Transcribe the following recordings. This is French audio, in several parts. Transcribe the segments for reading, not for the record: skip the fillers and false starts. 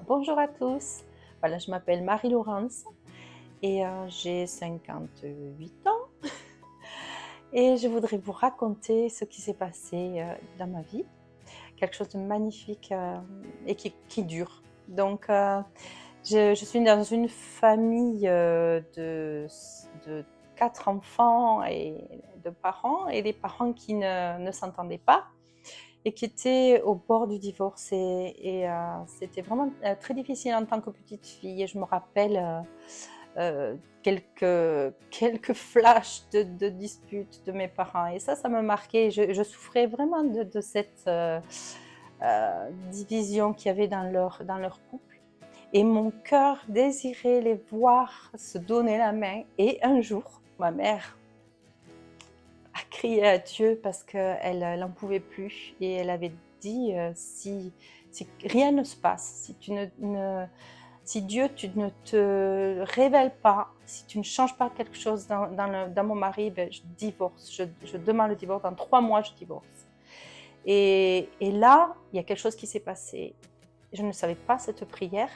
Bonjour à tous. Voilà, je m'appelle Marie-Laurence et j'ai 58 ans et je voudrais vous raconter ce qui s'est passé, dans ma vie. Quelque chose de magnifique, et qui dure. Donc je suis dans une famille, de 4 enfants et de parents et des parents qui ne s'entendaient pas et qui étaient au bord du divorce c'était vraiment, très difficile en tant que petite fille et je me rappelle, quelques flashs de disputes de mes parents et ça me marquait. Je souffrais vraiment de cette, division qu'il y avait dans leur couple et mon cœur désirait les voir se donner la main et un jour, ma mère a crié à Dieu parce qu'elle n'en pouvait plus et elle avait dit, si rien ne se passe, si Dieu tu ne te révèles pas, si tu ne changes pas quelque chose dans mon mari, ben, je divorce, je demande le divorce, dans 3 mois je divorce. Et là, il y a quelque chose qui s'est passé. Je ne savais pas cette prière,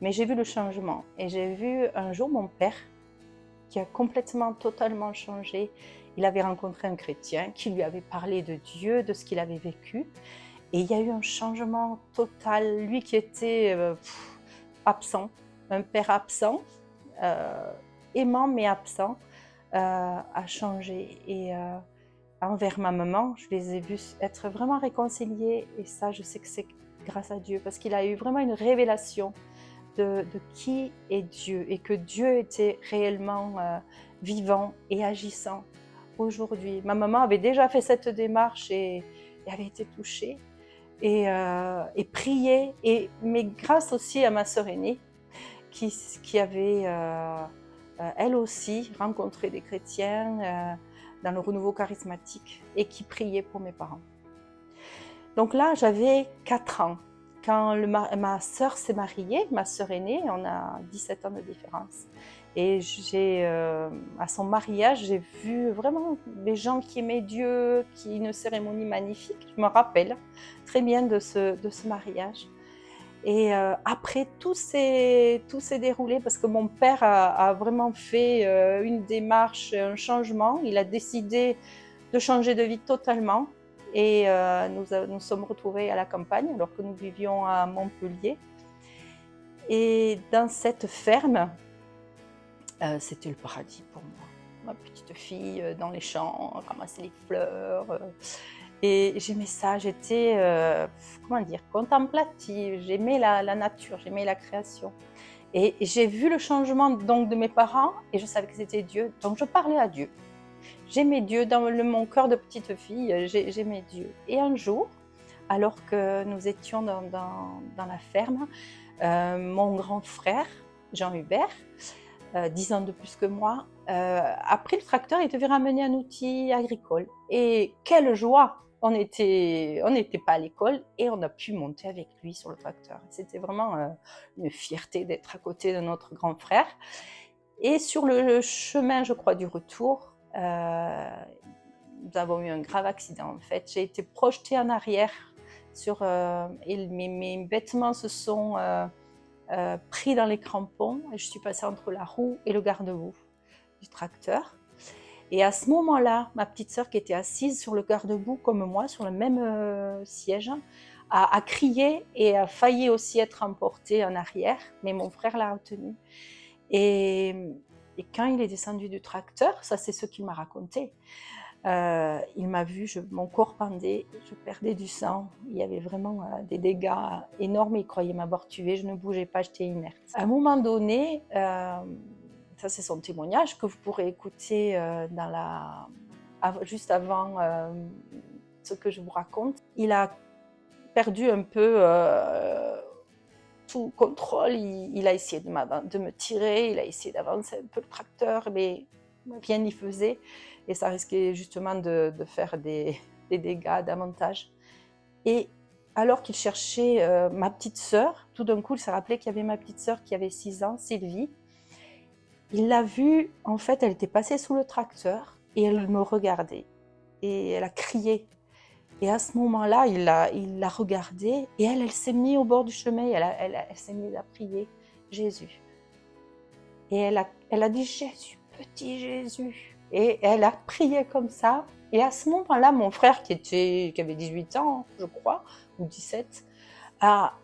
mais j'ai vu le changement et j'ai vu un jour mon père qui a complètement, totalement changé. Il avait rencontré un chrétien qui lui avait parlé de Dieu, de ce qu'il avait vécu. Et il y a eu un changement total. Lui qui était absent, un père absent, euh, aimant mais absent, a changé. Et envers ma maman, je les ai vus être vraiment réconciliés. Et ça, je sais que c'est grâce à Dieu, parce qu'il a eu vraiment une révélation de qui est Dieu et que Dieu était réellement vivant et agissant aujourd'hui. Ma maman avait déjà fait cette démarche et avait été touchée et prié, mais grâce aussi à ma sœur aînée qui avait elle aussi rencontré des chrétiens dans le renouveau charismatique et qui priait pour mes parents. Donc là, j'avais 4 ans quand ma sœur s'est mariée, ma sœur aînée, on a 17 ans de différence. Et à son mariage, j'ai vu vraiment des gens qui aimaient Dieu, une cérémonie magnifique. Je me rappelle très bien de ce mariage. Et après, tout s'est déroulé parce que mon père a vraiment fait une démarche, un changement. Il a décidé de changer de vie totalement. Et nous sommes retrouvés à la campagne alors que nous vivions à Montpellier. Et dans cette ferme, c'était le paradis pour moi. Ma petite fille dans les champs, ramasser les fleurs. Et j'aimais ça, j'étais, comment dire, contemplative. J'aimais la nature, j'aimais la création. Et j'ai vu le changement donc de mes parents et je savais que c'était Dieu. Donc je parlais à Dieu. J'aimais Dieu dans mon cœur de petite fille, j'aimais Dieu. Et un jour, alors que nous étions dans la ferme, mon grand frère, Jean-Hubert, 10 ans de plus que moi, a pris le tracteur et devait ramener un outil agricole. Et quelle joie! On n'était pas à l'école et on a pu monter avec lui sur le tracteur. C'était vraiment une fierté d'être à côté de notre grand frère. Et sur le chemin, je crois, du retour, nous avons eu un grave accident. En fait, j'ai été projetée en arrière et mes vêtements se sont pris dans les crampons et je suis passée entre la roue et le garde-boue du tracteur. Et à ce moment-là, ma petite sœur qui était assise sur le garde-boue comme moi, sur le même siège, a crié et a failli aussi être emportée en arrière, mais mon frère l'a retenue. Et quand il est descendu du tracteur, ça c'est ce qu'il m'a raconté, il m'a vu, mon corps pendait, je perdais du sang, il y avait vraiment des dégâts énormes, il croyait m'avoir tuée, je ne bougeais pas, j'étais inerte. À un moment donné, ça c'est son témoignage que vous pourrez écouter juste avant ce que je vous raconte. Il a perdu un peu tout contrôle, il a essayé de me tirer, il a essayé d'avancer un peu le tracteur, mais rien n'y faisait. Et ça risquait justement de faire des dégâts davantage. Et alors qu'il cherchait ma petite sœur, tout d'un coup, il s'est rappelé qu'il y avait ma petite sœur qui avait 6 ans, Sylvie. Il l'a vue, en fait, elle était passée sous le tracteur et elle me regardait. Et elle a crié. Et à ce moment-là, il l'a regardée et elle s'est mise au bord du chemin et elle s'est mise à prier Jésus. Et elle a dit Jésus, petit Jésus. Et elle a prié comme ça. Et à ce moment-là, mon frère qui avait 18 ans, je crois, ou 17, a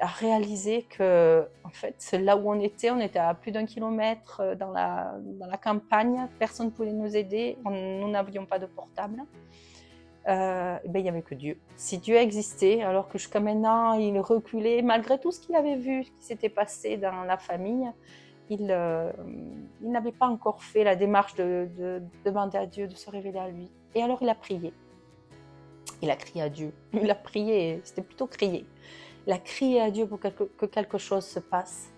réalisé que, en fait, là où on était à plus d'1 kilomètre dans la campagne, personne ne pouvait nous aider, nous n'avions pas de portable. Ben, il n'y avait que Dieu. Si Dieu existait, alors que jusqu'à maintenant, il reculait, malgré tout ce qu'il avait vu, ce qui s'était passé dans la famille, il n'avait pas encore fait la démarche de demander à Dieu de se révéler à lui. Et alors il a prié. Il a crié à Dieu. Il a prié, c'était plutôt crier. Il a crié à Dieu pour que quelque chose se passe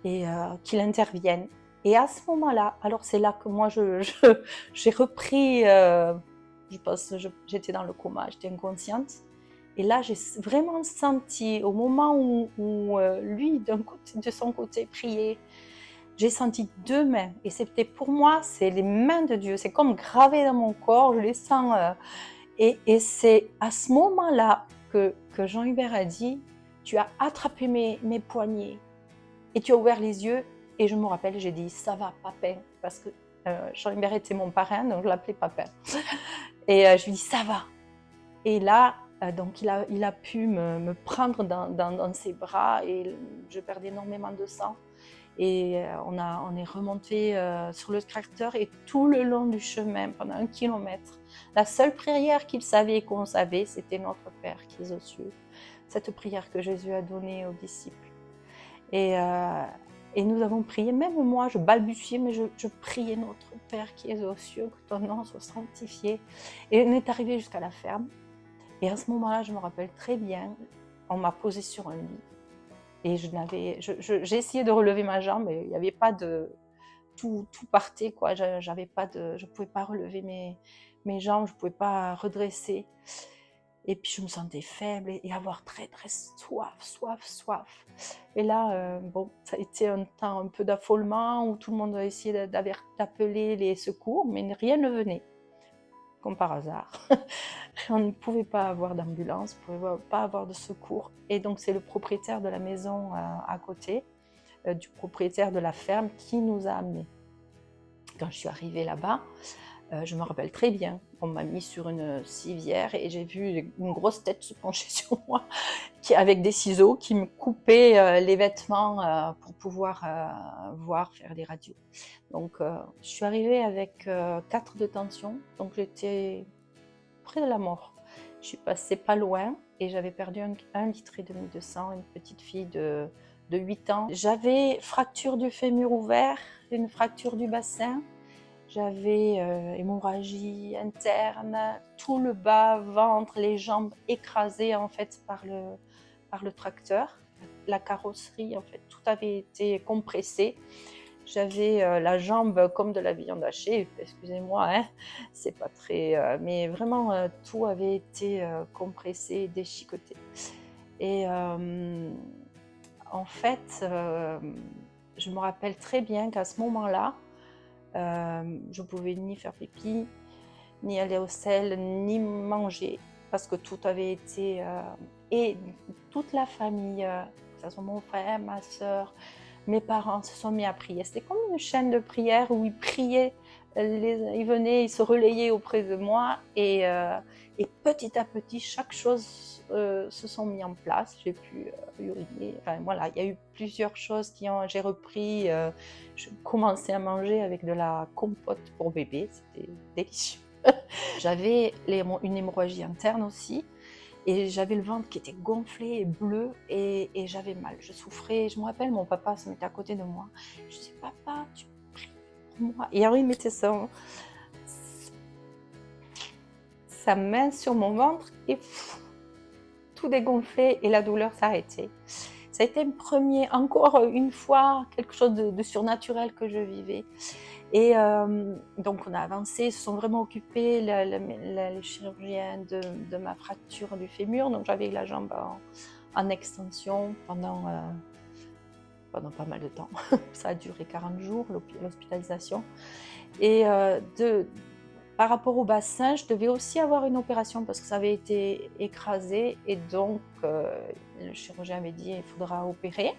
et qu'il intervienne. Et à ce moment-là, alors c'est là que moi j'ai repris, je pense, j'étais dans le coma, j'étais inconsciente. Et là, j'ai vraiment senti, au moment où lui, de son côté, priait, j'ai senti 2 mains. Et c'était pour moi, c'est les mains de Dieu. C'est comme gravé dans mon corps, je les sens. Et c'est à ce moment-là que Jean-Hubert a dit, tu as attrapé mes poignets et tu as ouvert les yeux. Et je me rappelle, j'ai dit, ça va, papin, parce que Jean-Hubert était mon parrain, donc je l'appelais papin. Et je lui dis, ça va. Et là, donc il a pu me prendre dans ses bras et je perdais énormément de sang. Et on est remonté sur le tracteur et tout le long du chemin, pendant 1 kilomètre, la seule prière qu'il savait et qu'on savait, c'était Notre Père qui est aux cieux. Cette prière que Jésus a donnée aux disciples. Et nous avons prié, même moi, je balbutiais, mais je priais Notre Père qui est aux cieux, que ton nom soit sanctifié. Et on est arrivé jusqu'à la ferme. Et à ce moment-là, je me rappelle très bien, on m'a posé sur un lit. Et j'ai essayé de relever ma jambe, mais il n'y avait pas de... Tout partait, quoi. Je pouvais pas relever mes jambes, je pouvais pas redresser. Et puis je me sentais faible et avoir très très soif. Et là, bon, ça a été un temps un peu d'affolement où tout le monde a essayé d'appeler les secours, mais rien ne venait, comme par hasard. On ne pouvait pas avoir d'ambulance, on ne pouvait pas avoir de secours. Et donc c'est le propriétaire de la maison à côté, du propriétaire de la ferme, qui nous a amenés. Quand je suis arrivée là-bas, je me rappelle très bien, on m'a mis sur une civière et j'ai vu une grosse tête se pencher sur moi, avec des ciseaux qui me coupaient les vêtements pour pouvoir voir, faire des radios. Donc je suis arrivée avec 4 de tension, donc j'étais près de la mort. Je suis passée pas loin et j'avais perdu 1,5 litre de sang, une petite fille de 8 ans. J'avais fracture du fémur ouvert, une fracture du bassin. J'avais hémorragie interne, tout le bas, ventre, les jambes écrasées en fait par le tracteur. La carrosserie, en fait, tout avait été compressé. J'avais la jambe comme de la viande hachée, excusez-moi, hein, c'est pas très... mais vraiment, tout avait été compressé, déchiqueté. Et en fait, je me rappelle très bien qu'à ce moment-là, je ne pouvais ni faire pipi, ni aller au sel, ni manger, parce que tout avait été... et toute la famille, que ce soit mon frère, ma soeur, mes parents se sont mis à prier. C'était comme une chaîne de prière où ils priaient, ils venaient, ils se relayaient auprès de moi et petit à petit, chaque chose se sont mis en place. J'ai pu uriner. Enfin voilà, il y a eu plusieurs choses j'ai repris. Je commençais à manger avec de la compote pour bébé, c'était délicieux. J'avais une hémorragie interne aussi. Et j'avais le ventre qui était gonflé et bleu et j'avais mal. Je souffrais. Je me rappelle, mon papa se mettait à côté de moi. Je disais, papa, tu pries pour moi. Et alors il mettait sa main sur mon ventre et tout dégonflait et la douleur s'arrêtait. Ça a été encore une fois, quelque chose de surnaturel que je vivais. Et donc on a avancé, ils se sont vraiment occupés, les chirurgiens, de ma fracture du fémur. Donc j'avais la jambe en extension pendant pas mal de temps. Ça a duré 40 jours, l'hospitalisation. Et par rapport au bassin, je devais aussi avoir une opération parce que ça avait été écrasé et donc le chirurgien avait dit il faudra opérer.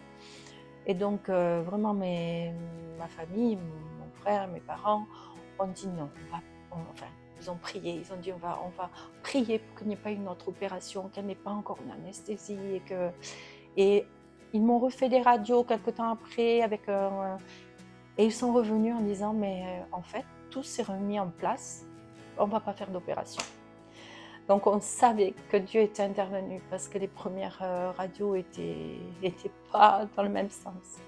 Et donc vraiment ma famille, mon frère, mes parents ont dit non, enfin ils ont prié, ils ont dit on va prier pour qu'il n'y ait pas une autre opération, qu'elle n'ait pas encore une anesthésie et ils m'ont refait des radios quelques temps après et ils sont revenus en disant mais en fait tout s'est remis en place, on ne va pas faire d'opération. Donc on savait que Dieu était intervenu parce que les premières radios étaient pas dans le même sens.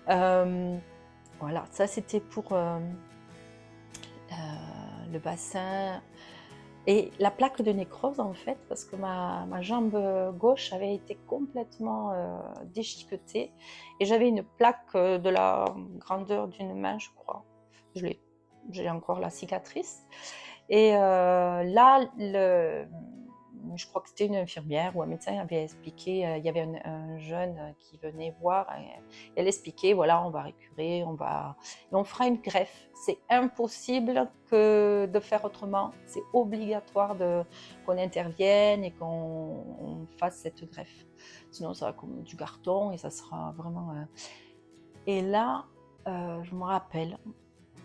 Voilà, ça c'était pour le bassin et la plaque de nécrose en fait, parce que ma jambe gauche avait été complètement déchiquetée et j'avais une plaque de la grandeur d'une main, je crois. J'ai encore la cicatrice. Et là, je crois que c'était une infirmière ou un médecin avait expliqué, il y avait un jeune qui venait voir, et elle expliquait, voilà, on va récurer, on fera une greffe. C'est impossible de faire autrement, c'est obligatoire qu'on intervienne et qu'on fasse cette greffe. Sinon, ça va comme du carton et ça sera vraiment... Et là, je me rappelle,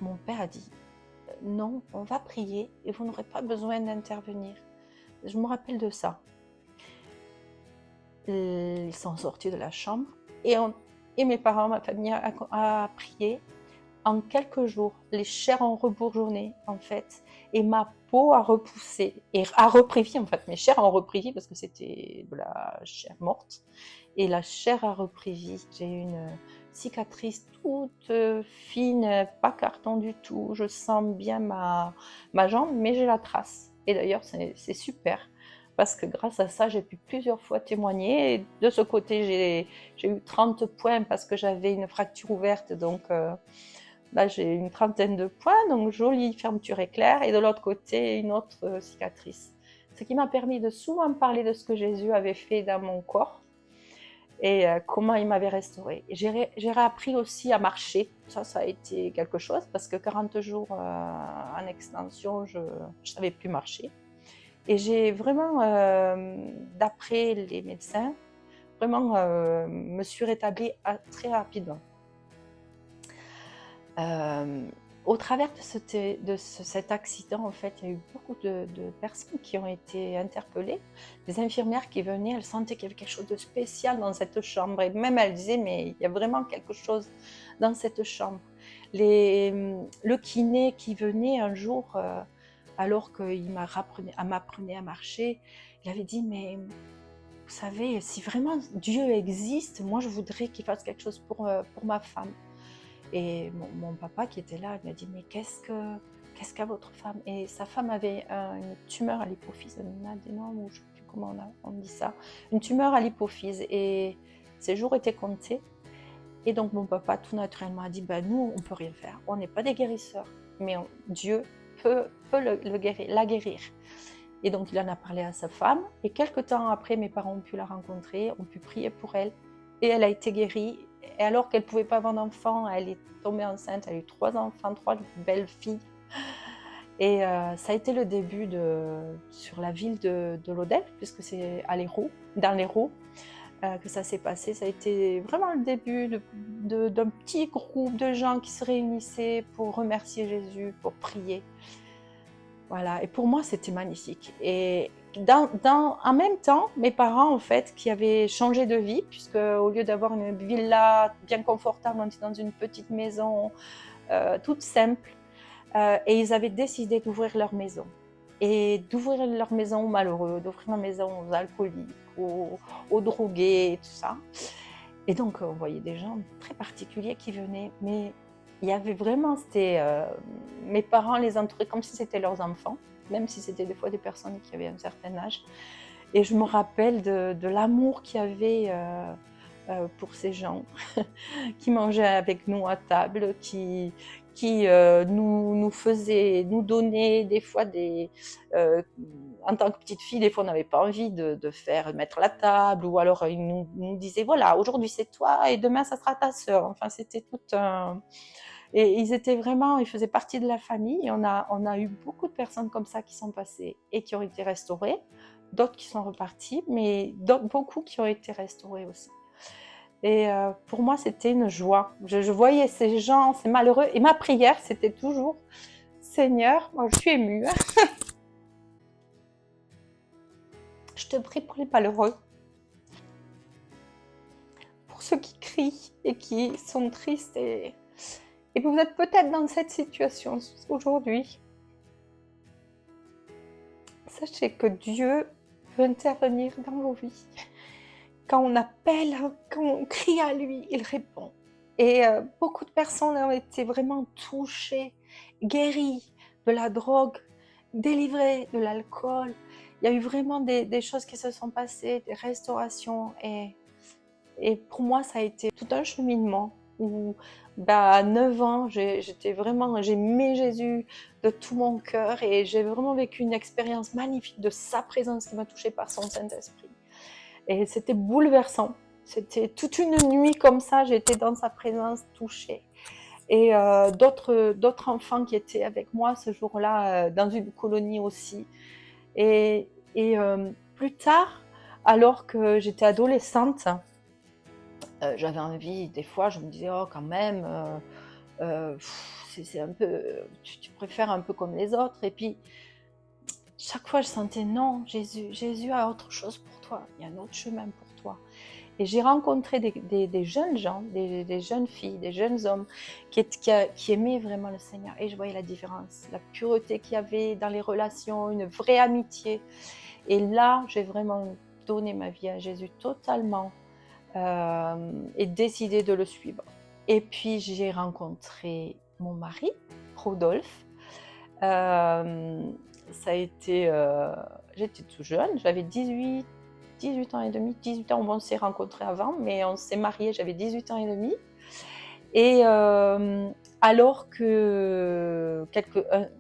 mon père a dit, non, on va prier et vous n'aurez pas besoin d'intervenir. Je me rappelle de ça. Ils sont sortis de la chambre et mes parents, ma famille a prié. En quelques jours, les chairs ont rebourgeonné en fait et ma peau a repoussé et a repris vie en fait. Mes chairs ont repris vie parce que c'était de la chair morte et la chair a repris vie. J'ai une cicatrice toute fine, pas carton du tout. Je sens bien ma jambe, mais j'ai la trace. Et d'ailleurs, c'est super parce que grâce à ça, j'ai pu plusieurs fois témoigner. Et de ce côté, j'ai eu 30 points parce que j'avais une fracture ouverte. Donc là, j'ai une trentaine de points, donc jolie fermeture éclair. Et de l'autre côté, une autre cicatrice. Ce qui m'a permis de souvent parler de ce que Jésus avait fait dans mon corps et comment il m'avait restaurée. J'ai réappris aussi à marcher. Ça a été quelque chose parce que 40 jours en extension, je ne savais plus marcher. Et j'ai vraiment, d'après les médecins, vraiment me suis rétablie très rapidement. Au travers de cet accident, en fait, il y a eu beaucoup de personnes qui ont été interpellées. Les infirmières qui venaient, elles sentaient qu'il y avait quelque chose de spécial dans cette chambre. Et même elles disaient, mais il y a vraiment quelque chose dans cette chambre. Le kiné qui venait un jour, alors qu'il m'apprenait à marcher, il avait dit, mais vous savez, si vraiment Dieu existe, moi je voudrais qu'il fasse quelque chose pour ma femme. Et mon papa qui était là, il m'a dit, mais qu'est-ce qu'a votre femme? Et sa femme avait une tumeur à l'hypophyse, un adénome, ou je ne sais plus comment on dit ça, une tumeur à l'hypophyse. Et ses jours étaient comptés. Et donc mon papa tout naturellement a dit, nous on ne peut rien faire, on n'est pas des guérisseurs, mais Dieu peut la guérir. Et donc il en a parlé à sa femme. Et quelques temps après, mes parents ont pu la rencontrer, ont pu prier pour elle. Et elle a été guérie. Et alors qu'elle ne pouvait pas avoir d'enfant, elle est tombée enceinte, elle a eu 3 enfants, 3 belles filles. Et ça a été le début sur la ville de Lodève, puisque c'est dans l'Hérault, que ça s'est passé. Ça a été vraiment le début d'un petit groupe de gens qui se réunissaient pour remercier Jésus, pour prier. Voilà, et pour moi, c'était magnifique. Et en même temps, mes parents, en fait, qui avaient changé de vie, puisque au lieu d'avoir une villa bien confortable, on était dans une petite maison toute simple, et ils avaient décidé d'ouvrir leur maison. Et d'ouvrir leur maison aux malheureux, d'ouvrir leur maison aux alcooliques, aux drogués, et tout ça. Et donc, on voyait des gens très particuliers qui venaient, mais il y avait vraiment, mes parents les entouraient comme si c'était leurs enfants, même si c'était des fois des personnes qui avaient un certain âge. Et je me rappelle de l'amour qu'il y avait pour ces gens qui mangeaient avec nous à table, qui nous donnaient des fois en tant que petite fille, des fois on n'avait pas envie de mettre la table, ou alors ils nous disaient voilà, aujourd'hui c'est toi et demain ça sera ta sœur. Enfin, c'était toute Et ils faisaient partie de la famille. Et on a eu beaucoup de personnes comme ça qui sont passées et qui ont été restaurées, d'autres qui sont reparties, mais beaucoup qui ont été restaurées aussi. Et pour moi, c'était une joie. Je voyais ces gens, ces malheureux, et ma prière, c'était toujours, Seigneur, moi, je suis émue, je te prie pour les malheureux, pour ceux qui crient et qui sont tristes. Et vous êtes peut-être dans cette situation aujourd'hui. Sachez que Dieu veut intervenir dans vos vies. Quand on appelle, quand on crie à lui, il répond. Et beaucoup de personnes ont été vraiment touchées, guéries de la drogue, délivrées de l'alcool. Il y a eu vraiment des choses qui se sont passées, des restaurations. Et pour moi, ça a été tout un cheminement où, à 9 ans, j'ai aimé Jésus de tout mon cœur et j'ai vraiment vécu une expérience magnifique de sa présence qui m'a touchée par son Saint-Esprit. Et c'était bouleversant. C'était toute une nuit comme ça, j'étais dans sa présence touchée. Et d'autres enfants qui étaient avec moi ce jour-là dans une colonie aussi. Et plus tard, alors que j'étais adolescente, j'avais envie, des fois, je me disais, oh, quand même, c'est un peu, tu préfères un peu comme les autres. Et puis, chaque fois, je sentais, non, Jésus a autre chose pour toi, il y a un autre chemin pour toi. Et j'ai rencontré des jeunes gens, des jeunes filles, des jeunes hommes qui aimaient vraiment le Seigneur. Et je voyais la différence, la pureté qu'il y avait dans les relations, une vraie amitié. Et là, j'ai vraiment donné ma vie à Jésus totalement. Et décidé de le suivre. Et puis j'ai rencontré mon mari, Rodolphe. Ça a été, j'étais tout jeune, j'avais 18 ans et demi, 18 ans, on s'est rencontrés avant, mais on s'est mariés, j'avais 18 ans et demi. Et alors que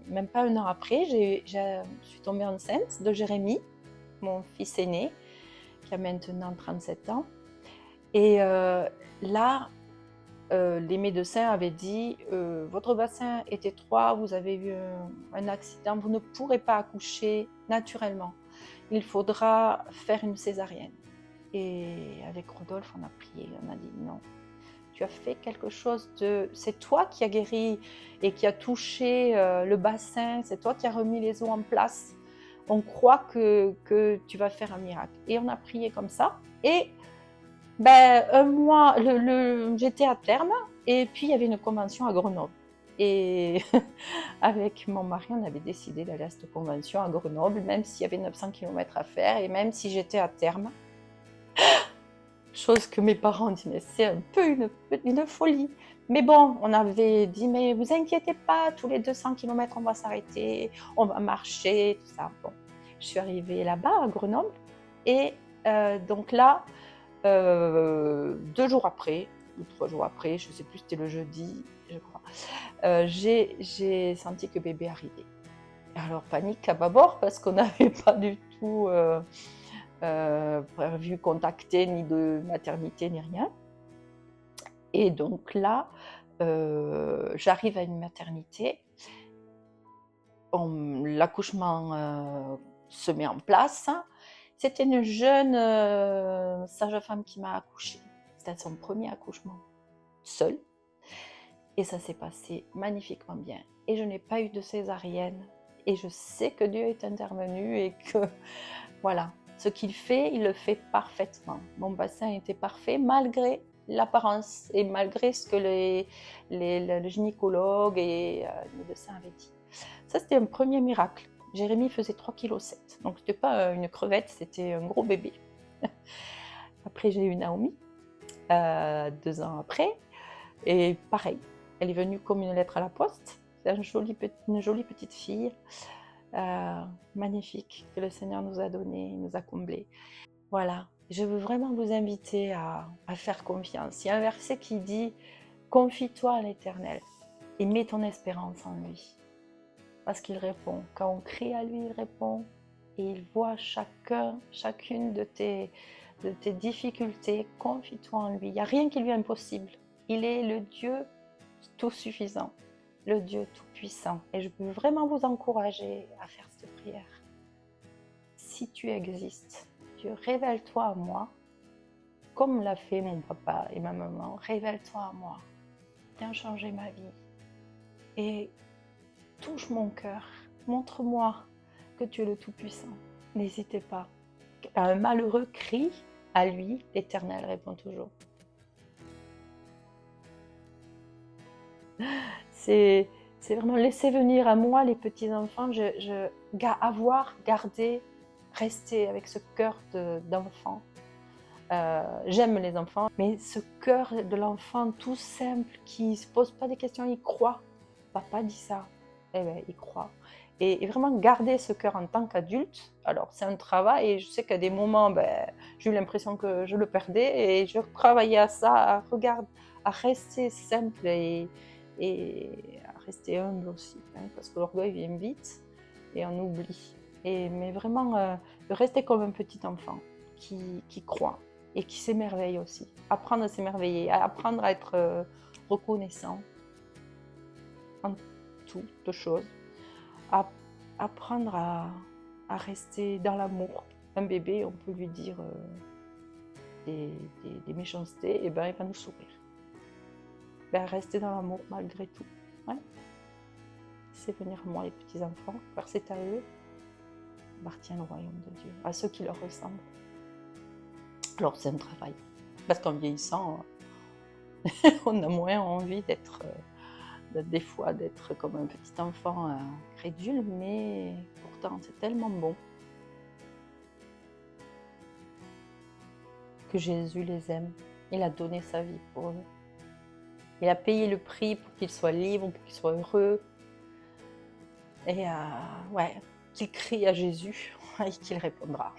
même pas un an après, je suis tombée enceinte de Jérémy, mon fils aîné, qui a maintenant 37 ans. Et là, les médecins avaient dit votre bassin est étroit, vous avez eu un accident, vous ne pourrez pas accoucher naturellement. Il faudra faire une césarienne. Et avec Rodolphe, on a prié, on a dit non. Tu as fait quelque chose de... C'est toi qui as guéri et qui a touché le bassin, c'est toi qui as remis les os en place. On croit que tu vas faire un miracle. Et on a prié comme ça. Et un mois, j'étais à terme et puis il y avait une convention à Grenoble. Et avec mon mari, on avait décidé d'aller à cette convention à Grenoble, même s'il y avait 900 km à faire et même si j'étais à terme. Chose que mes parents disaient, c'est un peu une folie. Mais bon, on avait dit, mais vous inquiétez pas, tous les 200 km, on va s'arrêter, on va marcher, tout ça. Bon, je suis arrivée là-bas, à Grenoble, et donc là, 2 jours après, ou 3 jours après, je ne sais plus, c'était le jeudi, je crois, j'ai senti que bébé arrivait. Alors, panique à bâbord, parce qu'on n'avait pas du tout prévu contacter ni de maternité, ni rien. Et donc là, j'arrive à une maternité, l'accouchement se met en place. C'était une jeune sage-femme qui m'a accouchée. C'était son premier accouchement, seule. Et ça s'est passé magnifiquement bien. Et je n'ai pas eu de césarienne. Et je sais que Dieu est intervenu et que, voilà, ce qu'il fait, il le fait parfaitement. Mon bassin était parfait malgré l'apparence et malgré ce que le gynécologue et les médecins avaient dit. Ça, c'était un premier miracle. Jérémy faisait 3,7 kg. Donc, ce n'était pas une crevette, c'était un gros bébé. Après, j'ai eu Naomi, 2 ans après. Et pareil, elle est venue comme une lettre à la poste. C'est une jolie petite fille, magnifique, que le Seigneur nous a donnée, nous a comblée. Voilà, je veux vraiment vous inviter à faire confiance. Il y a un verset qui dit « Confie-toi à l'Éternel et mets ton espérance en lui. » Parce qu'il répond. Quand on crie à lui, il répond. Et il voit chacune de tes difficultés. Confie-toi en lui. Il n'y a rien qui lui est impossible. Il est le Dieu tout suffisant, le Dieu tout-puissant. Et je veux vraiment vous encourager à faire cette prière. Si tu existes, Dieu, révèle-toi à moi, comme l'a fait mon papa et ma maman. Révèle-toi à moi. Viens changer ma vie. Et touche mon cœur. Montre-moi que tu es le Tout-Puissant. N'hésitez pas. Un malheureux crie, à lui, l'Éternel répond toujours. C'est vraiment laisser venir à moi les petits-enfants, rester avec ce cœur d'enfant. J'aime les enfants, mais ce cœur de l'enfant tout simple, qui ne se pose pas des questions, il croit. Papa dit ça, eh bien, il croit. Et vraiment garder ce cœur en tant qu'adulte, alors c'est un travail, et je sais qu'à des moments, j'ai eu l'impression que je le perdais, et je travaillais à ça, à rester simple et à rester humble aussi, hein, parce que l'orgueil vient vite et on oublie. Mais vraiment, de rester comme un petit enfant qui croit et qui s'émerveille aussi. Apprendre à s'émerveiller, apprendre à être reconnaissant en toutes choses, apprendre à rester dans l'amour. Un bébé, on peut lui dire des méchancetés, et ben il va nous sourire. Rester dans l'amour malgré tout. Ouais. C'est venir à moi les petits-enfants, car c'est à eux appartient le royaume de Dieu, à ceux qui leur ressemblent. Alors c'est un travail, parce qu'en vieillissant, on a moins envie des fois d'être comme un petit enfant crédule, mais pourtant c'est tellement bon que Jésus les aime. Il a donné sa vie pour eux. Il a payé le prix pour qu'ils soient libres, pour qu'ils soient heureux. Et qu'il crie à Jésus et qu'il répondra.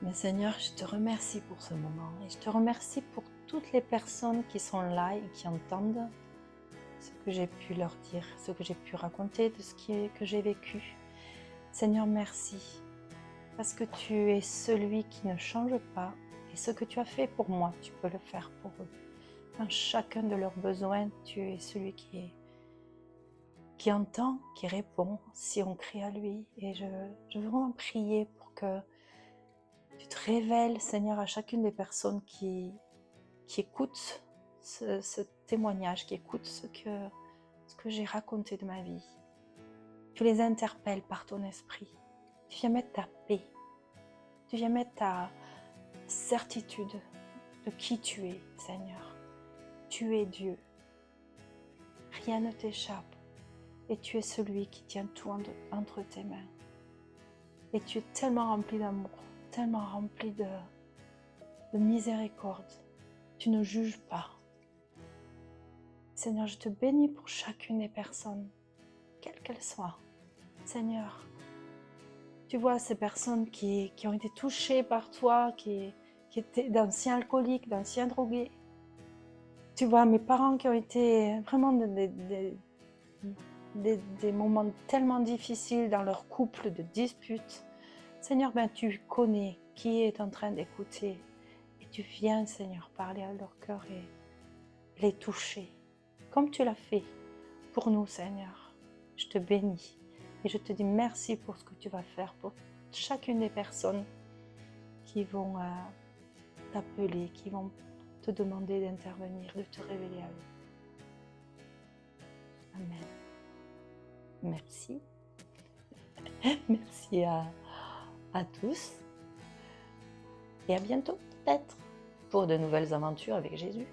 Mais Seigneur, je te remercie pour ce moment et je te remercie pour toutes les personnes qui sont là et qui entendent ce que j'ai pu leur dire, ce que j'ai pu raconter de que j'ai vécu. Seigneur, merci, parce que tu es celui qui ne change pas et ce que tu as fait pour moi, tu peux le faire pour eux. Dans chacun de leurs besoins, tu es celui qui entend, qui répond si on crie à lui. Et je veux vraiment prier pour que tu te révèles, Seigneur, à chacune des personnes qui écoutent ce témoignage, qui écoutent ce que j'ai raconté de ma vie. Tu les interpelles par ton esprit. Tu viens mettre ta paix. Tu viens mettre ta certitude de qui tu es, Seigneur. Tu es Dieu. Rien ne t'échappe. Et tu es celui qui tient tout entre tes mains. Et tu es tellement rempli d'amour, tellement rempli de miséricorde. Tu ne juges pas. Seigneur, je te bénis pour chacune des personnes, quelles qu'elles soient. Seigneur, tu vois ces personnes qui ont été touchées par toi, qui étaient d'anciens alcooliques, d'anciens drogués. Tu vois mes parents qui ont été vraiment des moments tellement difficiles dans leur couple, de disputes. Seigneur, tu connais qui est en train d'écouter. Et tu viens, Seigneur, parler à leur cœur et les toucher. Comme tu l'as fait pour nous, Seigneur. Je te bénis et je te dis merci pour ce que tu vas faire pour chacune des personnes qui vont t'appeler, qui vont te demander d'intervenir, de te révéler à eux. Amen. Merci. Merci à tous. Et à bientôt, peut-être, pour de nouvelles aventures avec Jésus.